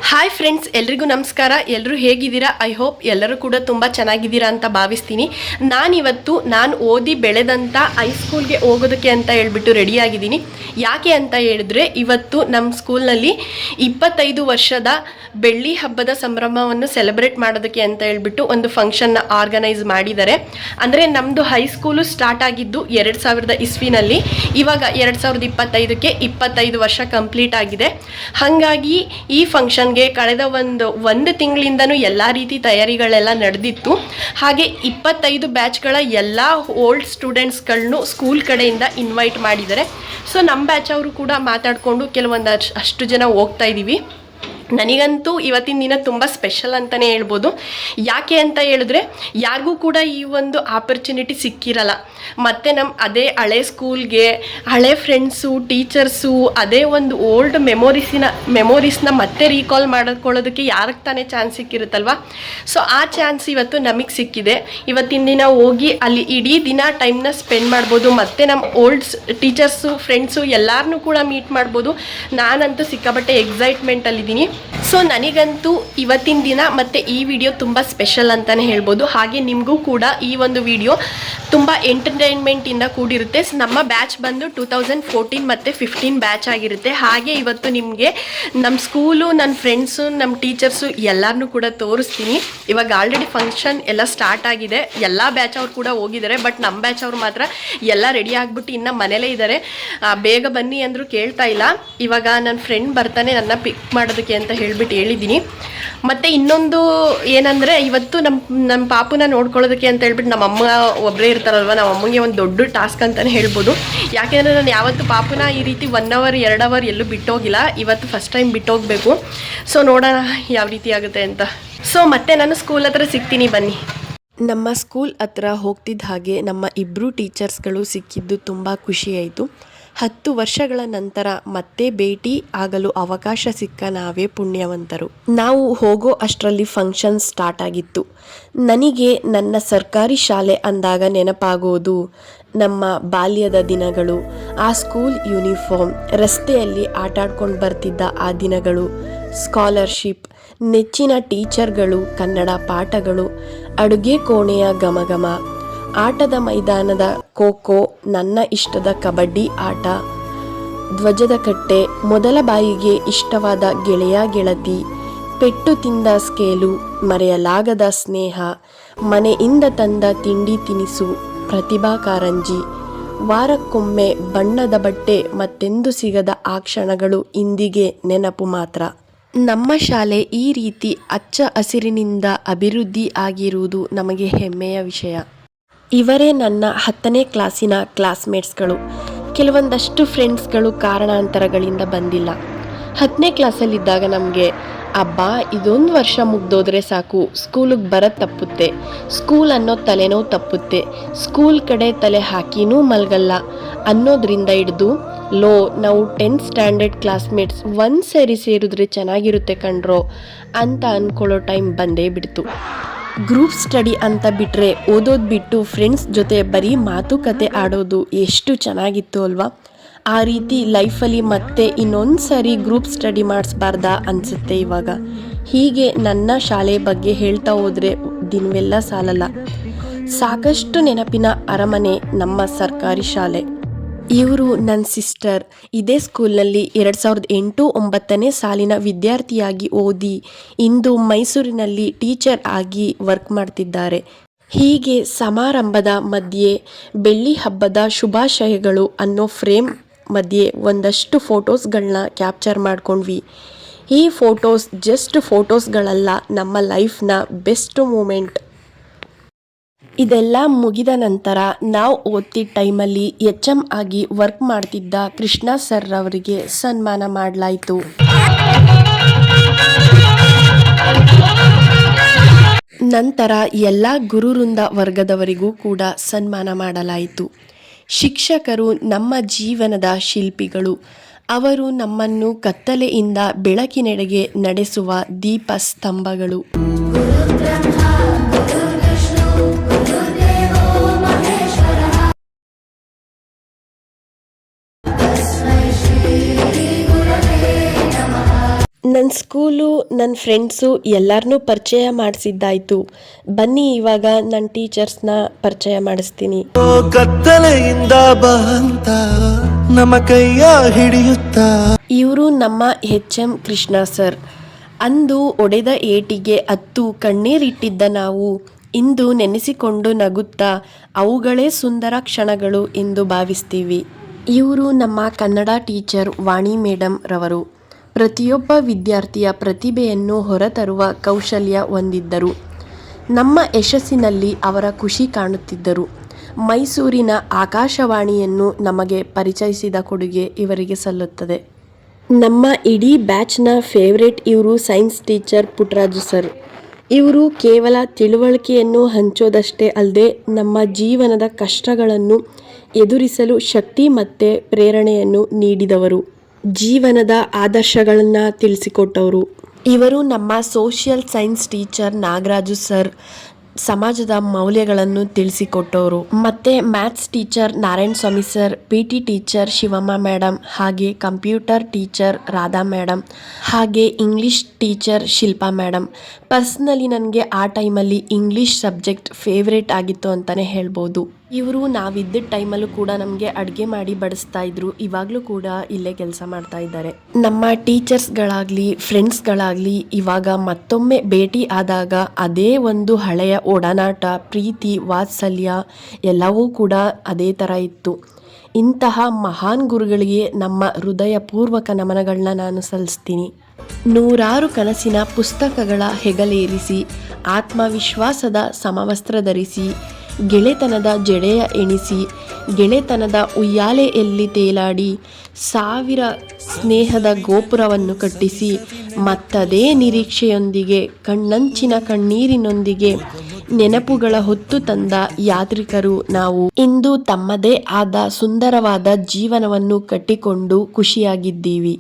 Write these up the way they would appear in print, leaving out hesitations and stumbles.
Hi friends, ಎಲ್ರಿಗೂ ನಮಸ್ಕಾರ. ಎಲ್ಲರೂ ಹೇಗಿದ್ದೀರಾ? ಐ ಹೋಪ್ ಎಲ್ಲರೂ ಕೂಡ ತುಂಬ ಚೆನ್ನಾಗಿದ್ದೀರಾ ಅಂತ ಭಾವಿಸ್ತೀನಿ. ನಾನು ಓದಿ ಬೆಳೆದಂಥ ಹೈಸ್ಕೂಲ್ಗೆ ಹೋಗೋದಕ್ಕೆ ಅಂತ ಹೇಳ್ಬಿಟ್ಟು ರೆಡಿಯಾಗಿದ್ದೀನಿ. ಯಾಕೆ ಅಂತ ಹೇಳಿದ್ರೆ, ಇವತ್ತು ನಮ್ಮ ಸ್ಕೂಲ್ನಲ್ಲಿ 25 ವರ್ಷದ ಬೆಳ್ಳಿ ಹಬ್ಬದ ಸಂಭ್ರಮವನ್ನು ಸೆಲೆಬ್ರೇಟ್ ಮಾಡೋದಕ್ಕೆ ಅಂತ ಹೇಳ್ಬಿಟ್ಟು ಒಂದು ಫಂಕ್ಷನ್ನ ಆರ್ಗನೈಸ್ ಮಾಡಿದ್ದಾರೆ. ಅಂದರೆ ನಮ್ಮದು ಹೈಸ್ಕೂಲು ಸ್ಟಾರ್ಟ್ ಆಗಿದ್ದು 2000 ಇಸ್ವಿನಲ್ಲಿ. ಇವಾಗ 2025ಕ್ಕೆ 25 ವರ್ಷ ಕಂಪ್ಲೀಟ್ ಆಗಿದೆ. ಹಾಗಾಗಿ ಈ ಫಂಕ್ಷನ್ಗೆ ಕಳೆದ ಒಂದು ತಿಂಗಳಿಂದನೂ ಎಲ್ಲ ರೀತಿ ತಯಾರಿಗಳೆಲ್ಲ ನಡೆದಿತ್ತು. ಹಾಗೆ 25 ಬ್ಯಾಚ್ಗಳ ಎಲ್ಲ ಓಲ್ಡ್ ಸ್ಟೂಡೆಂಟ್ಸ್ಗಳನ್ನು ಸ್ಕೂಲ್ ಕಡೆಯಿಂದ ಇನ್ವೈಟ್ ಮಾಡಿದ್ದಾರೆ. ಸೊ ನಮ್ಮ ಬ್ಯಾಚ್ ಅವರು ಕೂಡ ಮಾತಾಡಿಕೊಂಡು ಅಷ್ಟು ಜನ ಹೋಗ್ತಾ ಇದ್ದೀವಿ. ನನಗಂತೂ ಇವತ್ತಿನ ದಿನ ತುಂಬ ಸ್ಪೆಷಲ್ ಅಂತಲೇ ಹೇಳ್ಬೋದು. ಯಾಕೆ ಅಂತ ಹೇಳಿದ್ರೆ, ಯಾರಿಗೂ ಕೂಡ ಈ ಒಂದು ಆಪರ್ಚುನಿಟಿ ಸಿಕ್ಕಿರಲ್ಲ. ಮತ್ತು ಅದೇ ಹಳೆ ಸ್ಕೂಲ್ಗೆ ಹಳೆ ಫ್ರೆಂಡ್ಸು, ಟೀಚರ್ಸು, ಅದೇ ಒಂದು ಓಲ್ಡ್ ಮೆಮೊರೀಸ್ನ ಮತ್ತೆ ರೀಕಾಲ್ ಮಾಡ್ಕೊಳ್ಳೋದಕ್ಕೆ ಯಾರಿಗೆ ತಾನೇ ಚಾನ್ಸ್ ಸಿಕ್ಕಿರುತ್ತಲ್ವ. ಸೊ ಆ ಚಾನ್ಸ್ ಇವತ್ತು ನಮಗೆ ಸಿಕ್ಕಿದೆ. ಇವತ್ತಿನ ದಿನ ಹೋಗಿ ಅಲ್ಲಿ ಇಡೀ ದಿನ ಟೈಮ್ನ ಸ್ಪೆಂಡ್ ಮಾಡ್ಬೋದು. ಮತ್ತು ನಮ್ಮ ಓಲ್ಡ್ ಟೀಚರ್ಸು, ಫ್ರೆಂಡ್ಸು ಎಲ್ಲರನ್ನೂ ಕೂಡ ಮೀಟ್ ಮಾಡ್ಬೋದು. ನಾನಂತೂ ಸಿಕ್ಕಾಪಟ್ಟೆ ಎಕ್ಸೈಟ್ಮೆಂಟಲ್ಲಿದ್ದೀನಿ. ಸೊ ನನಗಂತೂ ಇವತ್ತಿನ ದಿನ ಮತ್ತು ಈ ವಿಡಿಯೋ ತುಂಬ ಸ್ಪೆಷಲ್ ಅಂತಲೇ ಹೇಳ್ಬೋದು. ಹಾಗೆ ನಿಮಗೂ ಕೂಡ ಈ ಒಂದು ವಿಡಿಯೋ ತುಂಬ ಎಂಟರ್ಟೈನ್ಮೆಂಟಿಂದ ಕೂಡಿರುತ್ತೆ. ನಮ್ಮ ಬ್ಯಾಚ್ ಬಂದು 2014 ಮತ್ತು 15 ಬ್ಯಾಚ್ ಆಗಿರುತ್ತೆ. ಹಾಗೆ ಇವತ್ತು ನಿಮಗೆ ನಮ್ಮ ಸ್ಕೂಲು, ನನ್ನ ಫ್ರೆಂಡ್ಸು, ನಮ್ಮ ಟೀಚರ್ಸು ಎಲ್ಲರನ್ನೂ ಕೂಡ ತೋರಿಸ್ತೀನಿ. ಇವಾಗ ಆಲ್ರೆಡಿ ಫಂಕ್ಷನ್ ಎಲ್ಲ ಸ್ಟಾರ್ಟ್ ಆಗಿದೆ. ಎಲ್ಲ ಬ್ಯಾಚ್ ಅವ್ರು ಕೂಡ ಹೋಗಿದ್ದಾರೆ. ಬಟ್ ನಮ್ಮ ಬ್ಯಾಚ್ ಅವ್ರು ಮಾತ್ರ ಎಲ್ಲ ರೆಡಿ ಆಗಿಬಿಟ್ಟು ಇನ್ನು ಮನೇಲೇ ಇದ್ದಾರೆ. ಬೇಗ ಬನ್ನಿ ಅಂದರೂ ಕೇಳ್ತಾ ಇಲ್ಲ. ಇವಾಗ ನನ್ನ ಫ್ರೆಂಡ್ ಬರ್ತಾನೆ ನನ್ನ ಪಿಕ್ ಮಾಡೋದಕ್ಕೆ ಅಂತ ಹೇಳಿದ್ದೀನಿ. ಮತ್ತು ಇನ್ನೊಂದು ಏನಂದರೆ, ಇವತ್ತು ನಮ್ಮ ಪಾಪುನ ನೋಡ್ಕೊಳ್ಳೋದಕ್ಕೆ ಅಂತ ಹೇಳ್ಬಿಟ್ಟು ನಮ್ಮ ಅಮ್ಮ ಒಬ್ಬರೇ ಇರ್ತಾರಲ್ವ, ನಮ್ಮ ಅಮ್ಮಗೆ ಒಂದು ದೊಡ್ಡ ಟಾಸ್ಕ್ ಅಂತಲೇ ಹೇಳ್ಬೋದು. ಯಾಕೆಂದರೆ ನಾನು ಯಾವತ್ತು ಪಾಪುನ ಈ ರೀತಿ 1 ಅವರ್ 2 ಅವರ್ ಎಲ್ಲೂ ಬಿಟ್ಟೋಗಿಲ್ಲ. ಇವತ್ತು ಫಸ್ಟ್ ಟೈಮ್ ಬಿಟ್ಟೋಗಬೇಕು. ಸೊ ನೋಡೋಣ ಯಾವ ರೀತಿ ಆಗುತ್ತೆ ಅಂತ. ಸೊ ಮತ್ತೆ ನಾನು ಸ್ಕೂಲ್ ಹತ್ರ ಸಿಗ್ತೀನಿ, ಬನ್ನಿ. ನಮ್ಮ ಸ್ಕೂಲ್ ಹತ್ರ ಹೋಗ್ತಿದ್ದ ಹಾಗೆ ನಮ್ಮ ಇಬ್ಬರು ಟೀಚರ್ಸ್ಗಳು ಸಿಕ್ಕಿದ್ದು ತುಂಬ ಖುಷಿಯಾಯಿತು. 10 ವರ್ಷಗಳ ನಂತರ ಮತ್ತೆ ಭೇಟಿ ಆಗಲು ಅವಕಾಶ ಸಿಕ್ಕ ನಾವೇ ಪುಣ್ಯವಂತರು. ನಾವು ಹೋಗೋ ಅಷ್ಟರಲ್ಲಿ ಫಂಕ್ಷನ್ ಸ್ಟಾರ್ಟ್ ಆಗಿತ್ತು. ನನಗೆ ನನ್ನ ಸರ್ಕಾರಿ ಶಾಲೆ ಅಂದಾಗ ನೆನಪಾಗೋದು ನಮ್ಮ ಬಾಲ್ಯದ ದಿನಗಳು, ಆ ಸ್ಕೂಲ್ ಯೂನಿಫಾರ್ಮ್, ರಸ್ತೆಯಲ್ಲಿ ಆಟಾಡ್ಕೊಂಡು ಬರ್ತಿದ್ದ ಆ ದಿನಗಳು, ಸ್ಕಾಲರ್ಶಿಪ್, ನೆಚ್ಚಿನ ಟೀಚರ್ಗಳು, ಕನ್ನಡ ಪಾಠಗಳು, ಅಡುಗೆ ಕೋಣೆಯ ಘಮಘಮ, ಆಟದ ಮೈದಾನದ ಖೋ-ಖೋ, ನನ್ನ ಇಷ್ಟದ ಕಬಡ್ಡಿ ಆಟ, ಧ್ವಜದ ಕಟ್ಟೆ, ಮೊದಲ ಬಾಯಿಗೆ ಇಷ್ಟವಾದ ಗೆಳೆಯ ಗೆಳತಿ, ಪೆಟ್ಟು ತಿಂದ ಸ್ಕೇಲು, ಮರೆಯಲಾಗದ ಸ್ನೇಹ, ಮನೆಯಿಂದ ತಂದ ತಿಂಡಿ ತಿನಿಸು, ಪ್ರತಿಭಾ ಕಾರಂಜಿ, ವಾರಕ್ಕೊಮ್ಮೆ ಬಣ್ಣದ ಬಟ್ಟೆ, ಮತ್ತೆಂದು ಸಿಗದ ಆ ಕ್ಷಣಗಳು ಇಂದಿಗೆ ನೆನಪು ಮಾತ್ರ. ನಮ್ಮ ಶಾಲೆ ಈ ರೀತಿ ಹಚ್ಚ ಹಸಿರಿನಿಂದ ಅಭಿವೃದ್ಧಿ ಆಗಿರುವುದು ನಮಗೆ ಹೆಮ್ಮೆಯ ವಿಷಯ. ಇವರೇ ನನ್ನ 10ನೇ ಕ್ಲಾಸಿನ ಕ್ಲಾಸ್ಮೇಟ್ಸ್ಗಳು. ಕೆಲವೊಂದಷ್ಟು ಫ್ರೆಂಡ್ಸ್ಗಳು ಕಾರಣಾಂತರಗಳಿಂದ ಬಂದಿಲ್ಲ. 10ನೇ ಕ್ಲಾಸಲ್ಲಿದ್ದಾಗ ನಮಗೆ ಇದೊಂದು ವರ್ಷ ಮುಗ್ದೋದ್ರೆ ಸಾಕು, ಸ್ಕೂಲಿಗೆ ಬರೋದು ತಪ್ಪುತ್ತೆ, ಸ್ಕೂಲ್ ಅನ್ನೋ ತಲೆನೋವು ತಪ್ಪುತ್ತೆ, ಸ್ಕೂಲ್ ಕಡೆ ತಲೆ ಹಾಕಿನೂ ಮಲ್ಗಲ್ಲ ಅನ್ನೋದ್ರಿಂದ ಹಿಡಿದು ನಾವು 10th ಸ್ಟ್ಯಾಂಡರ್ಡ್ ಕ್ಲಾಸ್ಮೇಟ್ಸ್ ಒಂದು ಸೇರಿದ್ರೆ ಚೆನ್ನಾಗಿರುತ್ತೆ ಕಣ್ರೋ ಅಂತ ಅಂದ್ಕೊಳ್ಳೋ ಟೈಮ್ ಬಂದೇ ಬಿಡ್ತು. ಗ್ರೂಪ್ ಸ್ಟಡಿ ಅಂತ ಬಿಟ್ಟರೆ ಓದೋದು ಬಿಟ್ಟು ಫ್ರೆಂಡ್ಸ್ ಜೊತೆ ಬರೀ ಮಾತುಕತೆ ಆಡೋದು ಎಷ್ಟು ಚೆನ್ನಾಗಿತ್ತು ಅಲ್ವಾ. ಆ ರೀತಿ ಲೈಫಲ್ಲಿ ಮತ್ತೆ ಇನ್ನೊಂದು ಸಾರಿ ಗ್ರೂಪ್ ಸ್ಟಡಿ ಮಾಡಿಸ್ಬಾರ್ದಾ ಅನಿಸುತ್ತೆ ಇವಾಗ. ಹೀಗೆ ನನ್ನ ಶಾಲೆ ಬಗ್ಗೆ ಹೇಳ್ತಾ ಹೋದರೆ ದಿನವೆಲ್ಲ ಸಾಲಲ್ಲ. ಸಾಕಷ್ಟು ನೆನಪಿನ ಅರಮನೆ ನಮ್ಮ ಸರ್ಕಾರಿ ಶಾಲೆ. ಇವರು ನನ್ನ ಸಿಸ್ಟರ್. ಇದೇ ಸ್ಕೂಲ್ನಲ್ಲಿ 2008-09ನೇ ಸಾಲಿನ ವಿದ್ಯಾರ್ಥಿಯಾಗಿ ಓದಿ ಇಂದು ಮೈಸೂರಿನಲ್ಲಿ ಟೀಚರ್ ಆಗಿ ವರ್ಕ್ ಮಾಡ್ತಿದ್ದಾರೆ. ಹೀಗೆ ಸಮಾರಂಭದ ಮಧ್ಯೆ ಬೆಳ್ಳಿ ಹಬ್ಬದ ಶುಭಾಶಯಗಳು ಅನ್ನೋ ಫ್ರೇಮ್ ಮಧ್ಯೆ ಒಂದಷ್ಟು ಫೋಟೋಸ್ಗಳನ್ನ ಕ್ಯಾಪ್ಚರ್ ಮಾಡ್ಕೊಂಡ್ವಿ. ಈ ಫೋಟೋಸ್ ಜಸ್ಟ್ ಫೋಟೋಸ್ಗಳಲ್ಲ, ನಮ್ಮ ಲೈಫ್ನ ಬೆಸ್ಟ್ ಮೂಮೆಂಟ್. ಇದೆಲ್ಲ ಮುಗಿದ ನಂತರ ನಾವು ಓದ್ತಿದ್ದ ಟೈಮಲ್ಲಿ HM ಆಗಿ ವರ್ಕ್ ಮಾಡ್ತಿದ್ದ ಕೃಷ್ಣ ಸರ್ ಅವರಿಗೆ ಸನ್ಮಾನ ಮಾಡಲಾಯಿತು. ನಂತರ ಎಲ್ಲ ಗುರುವೃಂದ ವರ್ಗದವರಿಗೂ ಕೂಡ ಸನ್ಮಾನ ಮಾಡಲಾಯಿತು. ಶಿಕ್ಷಕರು ನಮ್ಮ ಜೀವನದ ಶಿಲ್ಪಿಗಳು. ಅವರು ನಮ್ಮನ್ನು ಕತ್ತಲೆಯಿಂದ ಬೆಳಕಿನೆಡೆಗೆ ನಡೆಸುವ ದೀಪ ಸ್ತಂಭಗಳು. ನನ್ನ ನನ್ನ ಸ್ಕೂಲು, ನನ್ನ ಫ್ರೆಂಡ್ಸು ಎಲ್ಲರನ್ನೂ ಪರಿಚಯ ಮಾಡಿಸಿದ್ದಾಯಿತು. ಬನ್ನಿ ಇವಾಗ ನನ್ನ ಟೀಚರ್ಸ್ನ ಪರಿಚಯ ಮಾಡಿಸ್ತೀನಿ. ಕತ್ತಲೆಯಿಂದ ಬಂತ ನಮ್ಮ ಕೈಯ ಹಿಡಿಯುತ್ತ ಇವರು ನಮ್ಮ HM ಕೃಷ್ಣ ಸರ್. ಅಂದು ಒಡೆದ ಏಟಿಗೆ 10 ಕಣ್ಣೀರಿಟ್ಟಿದ್ದ ನಾವು ಇಂದು ನೆನೆಸಿಕೊಂಡು ನಗುತ್ತಾ ಅವುಗಳೇ ಸುಂದರ ಕ್ಷಣಗಳು ಎಂದು ಭಾವಿಸ್ತೀವಿ. ಇವರು ನಮ್ಮ ಕನ್ನಡ ಟೀಚರ್ ವಾಣಿ ಮೇಡಮ್ ರವರು. ಪ್ರತಿಯೊಬ್ಬ ವಿದ್ಯಾರ್ಥಿಯ ಪ್ರತಿಭೆಯನ್ನು ಹೊರತರುವ ಕೌಶಲ್ಯ ಹೊಂದಿದ್ದರು. ನಮ್ಮ ಯಶಸ್ಸಿನಲ್ಲಿ ಅವರ ಖುಷಿ ಕಾಣುತ್ತಿದ್ದರು. ಮೈಸೂರಿನ ಆಕಾಶವಾಣಿಯನ್ನು ನಮಗೆ ಪರಿಚಯಿಸಿದ ಕೊಡುಗೆ ಇವರಿಗೆ ಸಲ್ಲುತ್ತದೆ. ನಮ್ಮ ಇಡೀ ಬ್ಯಾಚ್ನ ಫೇವ್ರೇಟ್ ಇವರು ಸೈನ್ಸ್ ಟೀಚರ್ ಪುಟ್ಟರಾಜು ಸರ್. ಇವರು ಕೇವಲ ತಿಳುವಳಿಕೆಯನ್ನು ಹಂಚೋದಷ್ಟೇ ಅಲ್ಲದೆ ನಮ್ಮ ಜೀವನದ ಕಷ್ಟಗಳನ್ನು ಎದುರಿಸಲು ಶಕ್ತಿ ಮತ್ತು ಪ್ರೇರಣೆಯನ್ನು ನೀಡಿದವರು. ಜೀವನದ ಆದರ್ಶಗಳನ್ನು ತಿಳಿಸಿಕೊಟ್ಟವರು. ಇವರು ನಮ್ಮ social science teacher Nagaraju sir. ಸಮಾಜದ ಮೌಲ್ಯಗಳನ್ನು ತಿಳಿಸಿಕೊಟ್ಟವರು. ಮತ್ತು maths teacher Narayana Swamy sir, PT teacher Shivamma madam, ಹಾಗೆ ಕಂಪ್ಯೂಟರ್ ಟೀಚರ್ ರಾಧಾ ಮೇಡಮ್, ಹಾಗೆ English teacher Shilpa madam. Personally ನನಗೆ ಆ ಟೈಮಲ್ಲಿ ಇಂಗ್ಲೀಷ್ ಸಬ್ಜೆಕ್ಟ್ ಫೇವ್ರೇಟ್ ಆಗಿತ್ತು ಅಂತಲೇ ಹೇಳ್ಬೋದು. ಇವರು ನಾವಿದ್ದ ಟೈಮಲ್ಲೂ ಕೂಡ ನಮಗೆ ಅಡುಗೆ ಮಾಡಿ ಬಡಿಸ್ತಾ ಇದ್ರು. ಇವಾಗಲೂ ಕೂಡ ಇಲ್ಲೇ ಕೆಲಸ ಮಾಡ್ತಾ ಇದ್ದಾರೆ. ನಮ್ಮ ಟೀಚರ್ಸ್ಗಳಾಗಲಿ ಫ್ರೆಂಡ್ಸ್ಗಳಾಗಲಿ ಇವಾಗ ಮತ್ತೊಮ್ಮೆ ಭೇಟಿ ಆದಾಗ ಅದೇ ಒಂದು ಹಳೆಯ ಒಡನಾಟ, ಪ್ರೀತಿ, ವಾತ್ಸಲ್ಯ ಎಲ್ಲವೂ ಕೂಡ ಅದೇ ಥರ ಇತ್ತು. ಇಂತಹ ಮಹಾನ್ ಗುರುಗಳಿಗೆ ನಮ್ಮ ಹೃದಯಪೂರ್ವಕ ನಮನಗಳನ್ನ ನಾನು ಸಲ್ಲಿಸ್ತೀನಿ. ನೂರಾರು ಕನಸಿನ ಪುಸ್ತಕಗಳ ಹೆಗಲೇರಿಸಿ, ಆತ್ಮವಿಶ್ವಾಸದ ಸಮವಸ್ತ್ರ ಧರಿಸಿ, ಗೆಳೆತನದ ಜಡೆಯ ಎಣಿಸಿ, ಗೆಳೆತನದ ಉಯ್ಯಾಲೆಯಲ್ಲಿ ತೇಲಾಡಿ, 1000 ಸ್ನೇಹದ ಗೋಪುರವನ್ನು ಕಟ್ಟಿಸಿ, ಮತ್ತದೇ ನಿರೀಕ್ಷೆಯೊಂದಿಗೆ, ಕಣ್ಣಂಚಿನ ಕಣ್ಣೀರಿನೊಂದಿಗೆ ನೆನಪುಗಳ ಹೊತ್ತು ತಂದ ಯಾತ್ರಿಕರು ನಾವು. ಇಂದು ತಮ್ಮದೇ ಆದ ಸುಂದರವಾದ ಜೀವನವನ್ನು ಕಟ್ಟಿಕೊಂಡು ಖುಷಿಯಾಗಿದ್ದೀವಿ.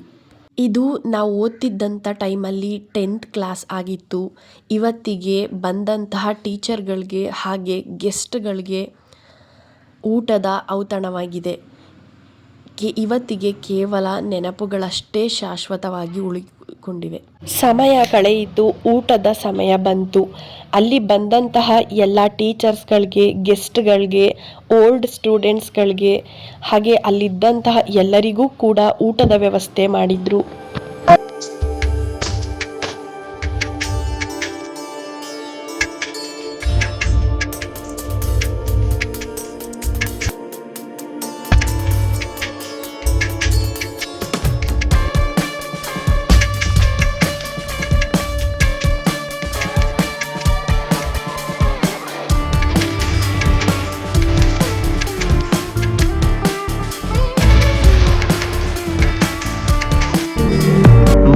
ಇದು ನಾವು ಓದ್ತಿದ್ದಂಥ ಟೈಮಲ್ಲಿ 10th ಕ್ಲಾಸ್ ಆಗಿತ್ತು. ಇವತ್ತಿಗೆ ಬಂದಂತಹ ಟೀಚರ್ಗಳಿಗೆ ಹಾಗೆ ಗೆಸ್ಟ್ಗಳಿಗೆ ಊಟದ ಔತಣವಾಗಿದೆ. ಇವತ್ತಿಗೆ ಕೇವಲ ನೆನಪುಗಳಷ್ಟೇ ಶಾಶ್ವತವಾಗಿ ಉಳಿಕೊಂಡಿವೆ. ಸಮಯ ಕಳೆಯಿತು, ಊಟದ ಸಮಯ ಬಂತು. ಅಲ್ಲಿ ಬಂದಂತಹ ಎಲ್ಲ ಟೀಚರ್ಸ್ಗಳಿಗೆ, ಗೆಸ್ಟ್ಗಳಿಗೆ, ಓಲ್ಡ್ ಸ್ಟೂಡೆಂಟ್ಸ್ಗಳಿಗೆ ಹಾಗೆ ಅಲ್ಲಿದ್ದಂತಹ ಎಲ್ಲರಿಗೂ ಕೂಡ ಊಟದ ವ್ಯವಸ್ಥೆ ಮಾಡಿದ್ರು.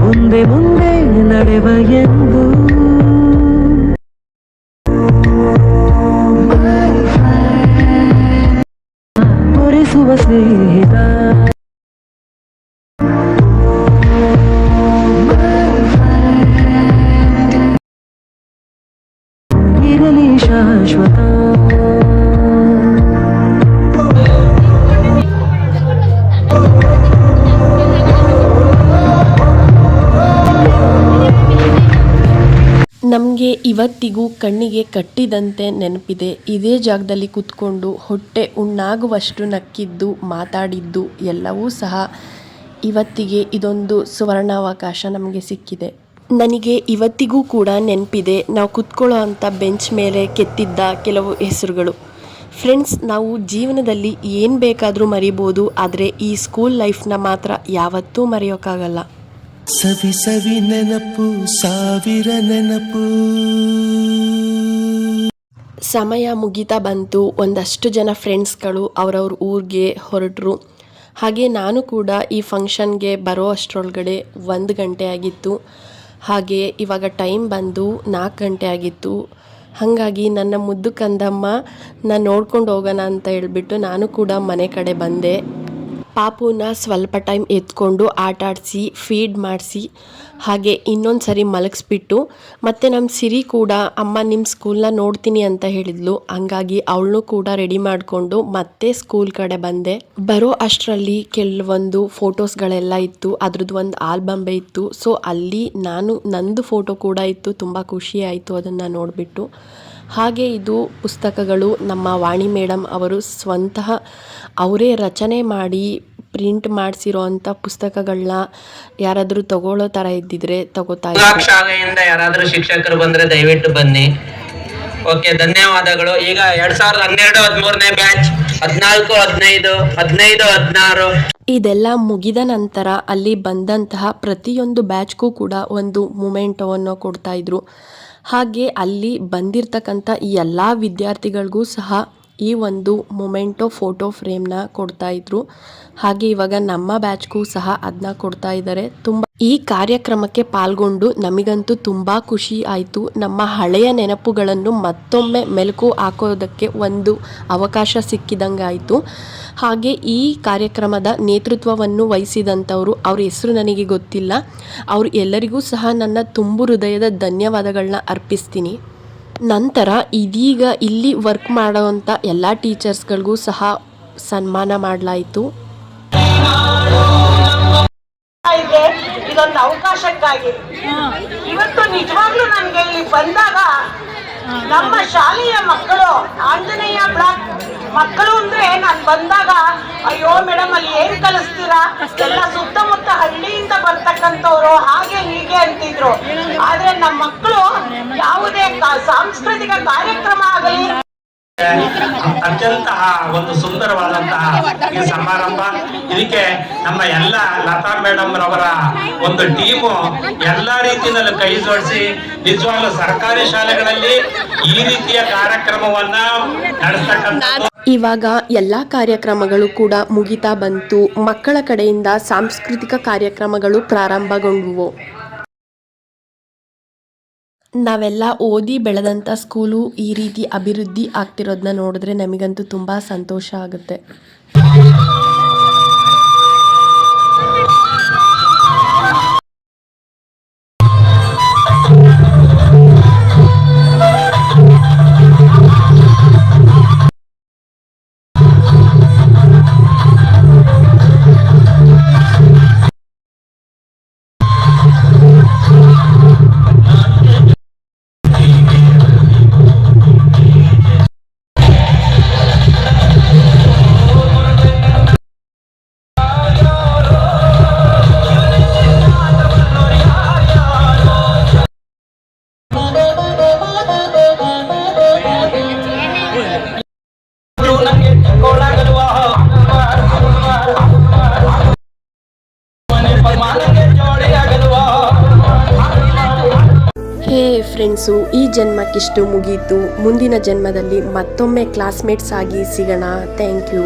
ಮುಂದೆ ಮುಂದೆ ನಡೆವ ಎಂದು ತೋರಿಸುವ ಸ್ನೇಹಿತ, ಇರಲಿ ಶಾಶ್ವತ. ನಮಗೆ ಇವತ್ತಿಗೂ ಕಣ್ಣಿಗೆ ಕಟ್ಟಿದಂತೆ ನೆನಪಿದೆ. ಇದೇ ಜಾಗದಲ್ಲಿ ಕೂತ್ಕೊಂಡು ಹೊಟ್ಟೆ ಉಣ್ಣಾಗುವಷ್ಟು ನಕ್ಕಿದ್ದು, ಮಾತಾಡಿದ್ದು ಎಲ್ಲವೂ ಸಹ ಇವತ್ತಿಗೆ ಇದೊಂದು ಸುವರ್ಣಾವಕಾಶ ನಮಗೆ ಸಿಕ್ಕಿದೆ. ನನಗೆ ಇವತ್ತಿಗೂ ಕೂಡ ನೆನಪಿದೆ ನಾವು ಕೂತ್ಕೊಳ್ಳೋ ಅಂಥ ಬೆಂಚ್ ಮೇಲೆ ಕೆತ್ತಿದ್ದ ಕೆಲವು ಹೆಸರುಗಳು. ಫ್ರೆಂಡ್ಸ್, ನಾವು ಜೀವನದಲ್ಲಿ ಏನು ಬೇಕಾದರೂ ಮರಿಬೋದು, ಆದರೆ ಈ ಸ್ಕೂಲ್ ಲೈಫ್ನ ಮಾತ್ರ ಯಾವತ್ತೂ ಮರೆಯೋಕ್ಕಾಗಲ್ಲ. ಸವಿ ಸವಿ ನೆನಪು, 1000 ನೆನಪು. ಸಮಯ ಮುಗಿತಾ ಬಂತು. ಒಂದಷ್ಟು ಜನ ಫ್ರೆಂಡ್ಸ್ಗಳು ಅವರವ್ರ ಊರಿಗೆ ಹೊರಟರು. ಹಾಗೆ ನಾನು ಕೂಡ ಈ ಫಂಕ್ಷನ್ಗೆ ಬರೋ ಅಷ್ಟರೊಳಗಡೆ 1 ಗಂಟೆ ಆಗಿತ್ತು. ಹಾಗೆ ಇವಾಗ ಟೈಮ್ ಬಂದು 4 ಗಂಟೆ ಆಗಿತ್ತು. ಹಾಗಾಗಿ ನನ್ನ ಮುದ್ದು ಕಂದಮ್ಮ ನಾನು ನೋಡ್ಕೊಂಡು ಹೋಗೋಣ ಅಂತ ಹೇಳ್ಬಿಟ್ಟು ನಾನು ಕೂಡ ಮನೆ ಕಡೆ ಬಂದೆ. ಪಾಪುನ ಸ್ವಲ್ಪ ಟೈಮ್ ಎತ್ಕೊಂಡು ಆಟ ಆಡಿಸಿ ಫೀಡ್ ಮಾಡಿಸಿ ಹಾಗೆ ಇನ್ನೊಂದು ಸರಿ ಮಲಗಿಸ್ಬಿಟ್ಟು ಮತ್ತು ನಮ್ಮ ಸಿರಿ ಕೂಡ ಅಮ್ಮ ನಿಮ್ಮ ಸ್ಕೂಲ್ನ ನೋಡ್ತೀನಿ ಅಂತ ಹೇಳಿದ್ಲು. ಹಂಗಾಗಿ ಅವಳನ್ನೂ ಕೂಡ ರೆಡಿ ಮಾಡಿಕೊಂಡು ಮತ್ತೆ ಸ್ಕೂಲ್ ಕಡೆ ಬಂದೆ. ಬರೋ ಅಷ್ಟರಲ್ಲಿ ಕೆಲವೊಂದು ಫೋಟೋಸ್ಗಳೆಲ್ಲ ಇತ್ತು, ಅದ್ರದ್ದು ಒಂದು ಆಲ್ಬಂಬೆ ಇತ್ತು. ಸೊ ಅಲ್ಲಿ ನಂದು ಫೋಟೋ ಕೂಡ ಇತ್ತು. ತುಂಬ ಖುಷಿ ಆಯಿತು ಅದನ್ನು ನೋಡಿಬಿಟ್ಟು. ಹಾಗೆ ಇದು ಪುಸ್ತಕಗಳು ನಮ್ಮ ವಾಣಿ ಮೇಡಮ್ ಅವರು ಸ್ವಂತಹ ಅವರೇ ರಚನೆ ಮಾಡಿ ಪ್ರಿಂಟ್ ಮಾಡಿಸಿರೋ ಅಂಥ ಪುಸ್ತಕಗಳನ್ನ ಯಾರಾದರೂ ತಗೊಳ್ಳೋ ಥರ ಇದ್ದಿದ್ರೆ ತಗೋತಾ ಇದ್ದಾರೆ. ಶಾಲೆಯಿಂದ ಯಾರಾದರೂ ಶಿಕ್ಷಕರು ಬಂದ್ರೆ ದಯವಿಟ್ಟು ಬನ್ನಿ. ಓಕೆ, ಧನ್ಯವಾದಗಳು. ಈಗ 2012-13ನೇ ಬ್ಯಾಚ್ 14, 15, 16 ಇದೆಲ್ಲ ಮುಗಿದ ನಂತರ ಅಲ್ಲಿ ಬಂದಂತಹ ಪ್ರತಿಯೊಂದು ಬ್ಯಾಚ್ಗೂ ಕೂಡ ಒಂದು ಮೊಮೆಂಟೋವನ್ನು ಕೊಡ್ತಾ ಇದ್ರು. ಹಾಗೆ ಅಲ್ಲಿ ಬಂದಿರತಕ್ಕಂಥ ಈ ಎಲ್ಲ ವಿದ್ಯಾರ್ಥಿಗಳಿಗೂ ಸಹ ಈ ಒಂದು ಮೊಮೆಂಟೋ ಫೋಟೋ ಫ್ರೇಮ್ನ ಕೊಡ್ತಾ ಇದ್ರು. ಹಾಗೆ ಇವಾಗ ನಮ್ಮ ಬ್ಯಾಚ್ಗೂ ಸಹ ಅದನ್ನ ಕೊಡ್ತಾ ಇದ್ದಾರೆ. ಈ ಕಾರ್ಯಕ್ರಮಕ್ಕೆ ಪಾಲ್ಗೊಂಡು ನಮಗಂತೂ ತುಂಬ ಖುಷಿ ಆಯಿತು. ನಮ್ಮ ಹಳೆಯ ನೆನಪುಗಳನ್ನು ಮತ್ತೊಮ್ಮೆ ಮೆಲುಕು ಹಾಕೋದಕ್ಕೆ ಒಂದು ಅವಕಾಶ ಸಿಕ್ಕಿದಂಗೆ ಆಯಿತು. ಹಾಗೆ ಈ ಕಾರ್ಯಕ್ರಮದ ನೇತೃತ್ವವನ್ನು ವಹಿಸಿದಂಥವರು, ಅವ್ರ ಹೆಸರು ನನಗೆ ಗೊತ್ತಿಲ್ಲ, ಅವರು ಎಲ್ಲರಿಗೂ ಸಹ ನನ್ನ ತುಂಬು ಹೃದಯದ ಧನ್ಯವಾದಗಳನ್ನ ಅರ್ಪಿಸ್ತೀನಿ. ನಂತರ ಇದೀಗ ಇಲ್ಲಿ ವರ್ಕ್ ಮಾಡೋವಂಥ ಎಲ್ಲ ಟೀಚರ್ಸ್ಗಳಿಗೂ ಸಹ ಸನ್ಮಾನ ಮಾಡಲಾಯಿತು. ಇದೊಂದು ಅವಕಾಶಕ್ಕಾಗಿ ಇವತ್ತು ನಿಜವಾಗ್ಲೂ ನನಗೆ ಇಲ್ಲಿ ಬಂದಾಗ ನಮ್ಮ ಶಾಲೆಯ ಮಕ್ಕಳು, ಆಂಜನೇಯ ಬ್ಲಾಕ್ ಮಕ್ಕಳು ಅಂದ್ರೆ ನಾನು ಬಂದಾಗ ಅಯ್ಯೋ ಮೇಡಮ್ ಅಲ್ಲಿ ಏನ್ ಕಲಿಸ್ತೀರಾ, ಎಲ್ಲ ಸುತ್ತಮುತ್ತ ಹಳ್ಳಿಯಿಂದ ಬರ್ತಕ್ಕಂಥವ್ರು ಹಾಗೆ ಹೀಗೆ ಅಂತಿದ್ರು. ಆದ್ರೆ ನಮ್ಮ ಮಕ್ಕಳು ಯಾವುದೇ ಸಾಂಸ್ಕೃತಿಕ ಕಾರ್ಯಕ್ರಮ ಆಗಲಿ ಅತ್ಯಂತ ಒಂದು ಸುಂದರವಾದಂತಹ ಈ ಸಮಾರಂಭ. ಇದಕ್ಕೆ ನಮ್ಮ ಎಲ್ಲ ಲತಾ ಮೇಡಮ್ ರವರ ಒಂದು ಟೀಮು ಎಲ್ಲ ರೀತಿಯಲ್ಲೂ ಕೈ ಜೋಡಿಸಿ ನಿಜವಾಗ್ಲೂ ಸರ್ಕಾರಿ ಶಾಲೆಗಳಲ್ಲಿ ಈ ರೀತಿಯ ಕಾರ್ಯಕ್ರಮವನ್ನ ನಡೆಸ್ತಕ್ಕಂಥ. ಇವಾಗ ಎಲ್ಲ ಕಾರ್ಯಕ್ರಮಗಳು ಕೂಡ ಮುಗಿತಾ ಬಂತು. ಮಕ್ಕಳ ಕಡೆಯಿಂದ ಸಾಂಸ್ಕೃತಿಕ ಕಾರ್ಯಕ್ರಮಗಳು ಪ್ರಾರಂಭಗೊಂಡವು. ನಾವೆಲ್ಲ ಓದಿ ಬೆಳೆದಂಥ ಸ್ಕೂಲು ಈ ರೀತಿ ಅಭಿವೃದ್ಧಿ ಆಗ್ತಿರೋದನ್ನ ನೋಡಿದ್ರೆ ನಮಗಂತೂ ತುಂಬ ಸಂತೋಷ ಆಗುತ್ತೆ. ಹೇ ಫ್ರೆಂಡ್ಸು, ಈ ಜನ್ಮಕ್ಕಿಷ್ಟು ಮುಗೀತು. ಮುಂದಿನ ಜನ್ಮದಲ್ಲಿ ಮತ್ತೊಮ್ಮೆ ಕ್ಲಾಸ್ಮೇಟ್ಸ್ ಆಗಿ ಸಿಗೋಣ. Thank you.